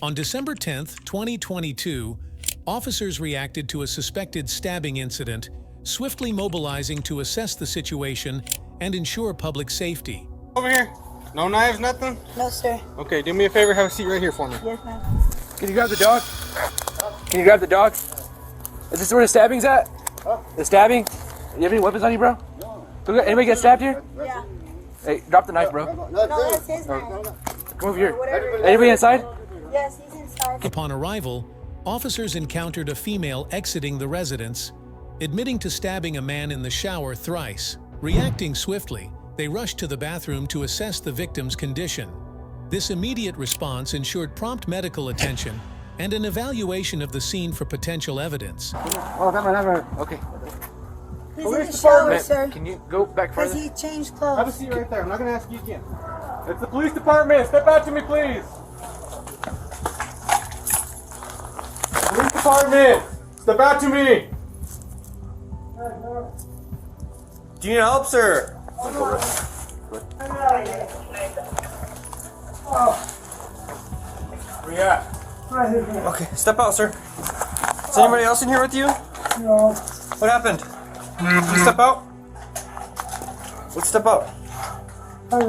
On December 10, 2022, officers reacted to a suspected stabbing incident, swiftly mobilizing to assess the situation and ensure public safety. Over here. No knives, nothing? No, sir. Okay, do me a favor, have a seat right here for me. Yes, ma'am. Can you grab the dog? Can you grab the dog? Is this where the stabbing's at? Huh? The stabbing? You have any weapons on you, bro? No. Anybody get stabbed here? Yeah. Hey, drop the knife, bro. No, that's his knife. Come over here. Whatever. Anybody inside? Yes, he's inside. Upon arrival, officers encountered a female exiting the residence, admitting to stabbing a man in the shower thrice. Reacting swiftly, they rushed to the bathroom to assess the victim's condition. This immediate response ensured prompt medical attention and an evaluation of the scene for potential evidence. Oh, never. Okay. He's in the shower, sir. Can you go back Because further? he changed Have a clothes. seat right there. I'm not going to ask you again. It's the police department. Step out to me, please. Police department. Step out to me. Do you need help, sir? Where you at? Okay, step out, sir. Is anybody else in here with you? No. What happened? Please step out. Let's step out. Bring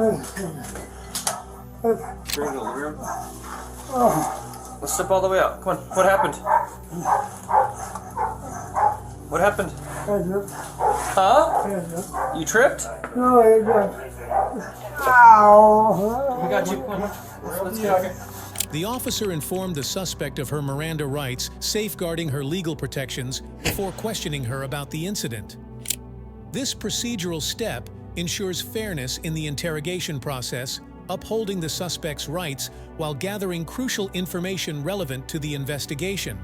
it to the living room. Let's step all the way out. Come on. What happened? What happened? Huh? You tripped? No, I don't. Ow. We got you. Come on. Let's go. The officer informed the suspect of her Miranda rights, safeguarding her legal protections before questioning her about the incident. This procedural step ensures fairness in the interrogation process, upholding the suspect's rights while gathering crucial information relevant to the investigation.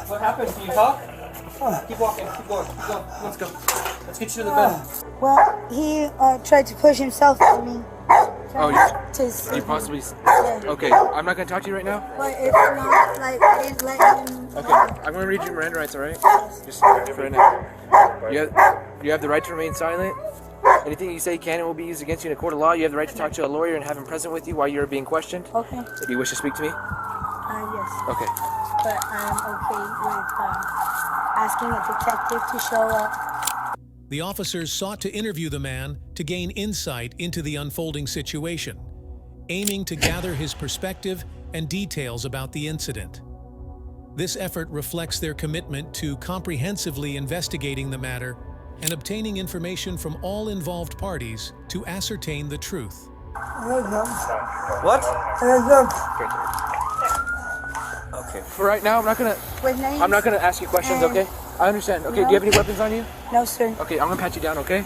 What happened? Can you talk? Keep walking. Keep going. Keep going. Let's go. Let's get you to the bed. Well, he tried to push himself at me. Oh, To you possibly... Yeah. Okay, I'm not going to talk to you right now. But it's not like I didn't let him. Okay, I'm going to read your Miranda rights, alright? Just for right now. You have the right to remain silent. Anything you say can and will be used against you in a court of law. You have the right to talk to a lawyer and have him present with you while you're being questioned. Okay. Do you wish to speak to me? Yes. Okay. But I'm okay with asking a detective to show up. The officers sought to interview the man to gain insight into the unfolding situation, aiming to gather his perspective and details about the incident. This effort reflects their commitment to comprehensively investigating the matter and obtaining information from all involved parties to ascertain the truth. What? Okay. For right now, I'm not gonna ask you questions, okay? I understand. Okay, do you have any weapons on you? No, sir. Okay, I'm gonna pat you down, okay?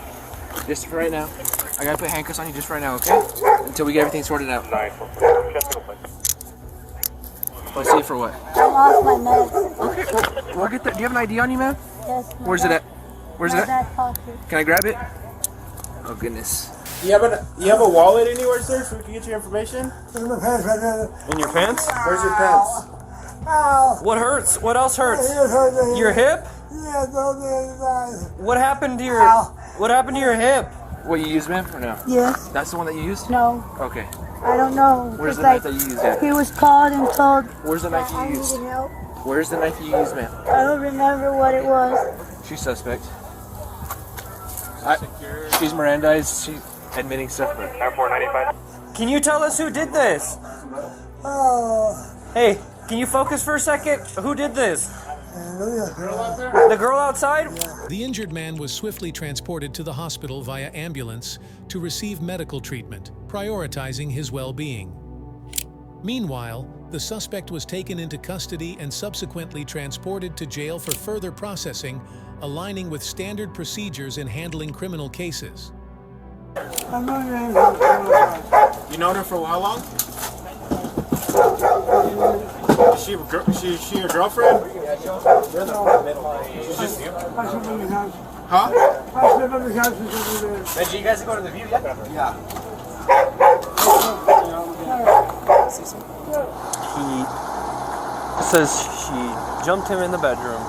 Just for right now. I gotta put handcuffs on you just for right now, okay? Until we get everything sorted out. Oh, see for what? I'm off my meds. Okay, well, we'll get that. Do you have an ID on you, man? Yes. Where's it at? Where's it My at? back pocket. Can I grab it? Oh, goodness. You have a wallet anywhere, sir, so we can get your information? In my pants right now. In your pants? Where's your pants? Ow. What hurts? What else hurts? Your hip? What happened to your? Ow. What happened to your hip? What you used, man, or no? Yes. That's the one that you used? No. Okay. I don't know. Where's the It's knife that you used at? He was called and told Where's the knife that I you used? needed help. Where's the knife you used, man? I don't remember what it was. She's suspect. She's Miranda. She's admitting stuff. Airport 95. Can you tell us who did this? Oh. Hey, can you focus for a second? Who did this? The girl outside? The injured man was swiftly transported to the hospital via ambulance to receive medical treatment, prioritizing his well-being. Meanwhile, the suspect was taken into custody and subsequently transported to jail for further processing, aligning with standard procedures in handling criminal cases. You known her for how long? Is she your girlfriend? She's just... Huh? Did you guys go to the view yet? Yeah. It says she jumped him in the bedroom,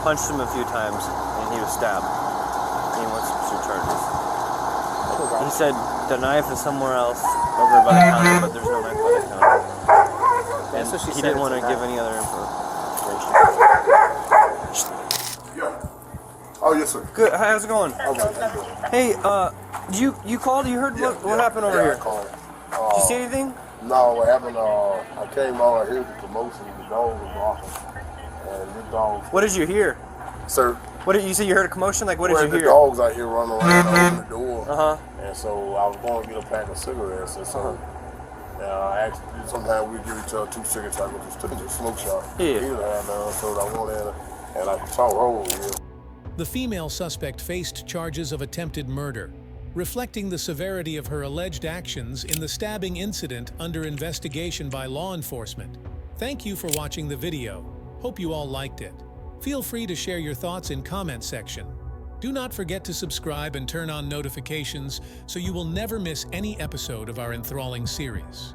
punched him a few times, and he was stabbed. And he wants to pursue charges. He said the knife is somewhere else over by the counter, but there's no knife by the counter. And That's what she he said didn't want to tonight. give any other information. Yeah. Oh, yes, sir. Good. How's it going? All right. How you doing? Hey, you called? You heard what happened over yeah, here? I called. Did you see anything? No, what happened, I came on, I heard the commotion, the dog was barking. And the dog, What did you hear? sir, What did you say? You heard a commotion? Like, what did well, you the hear? dogs out here running around open the door. Uh-huh. And so I was going to get a pack of cigarettes. And so I asked, sometimes we give each other 2 cigarettes, I go to the smoke shop. Yeah. So I went in and I saw Roll here. The female suspect faced charges of attempted murder, reflecting the severity of her alleged actions in the stabbing incident under investigation by law enforcement. Thank you for watching the video. Hope you all liked it. Feel free to share your thoughts in comment section. Do not forget to subscribe and turn on notifications so you will never miss any episode of our enthralling series.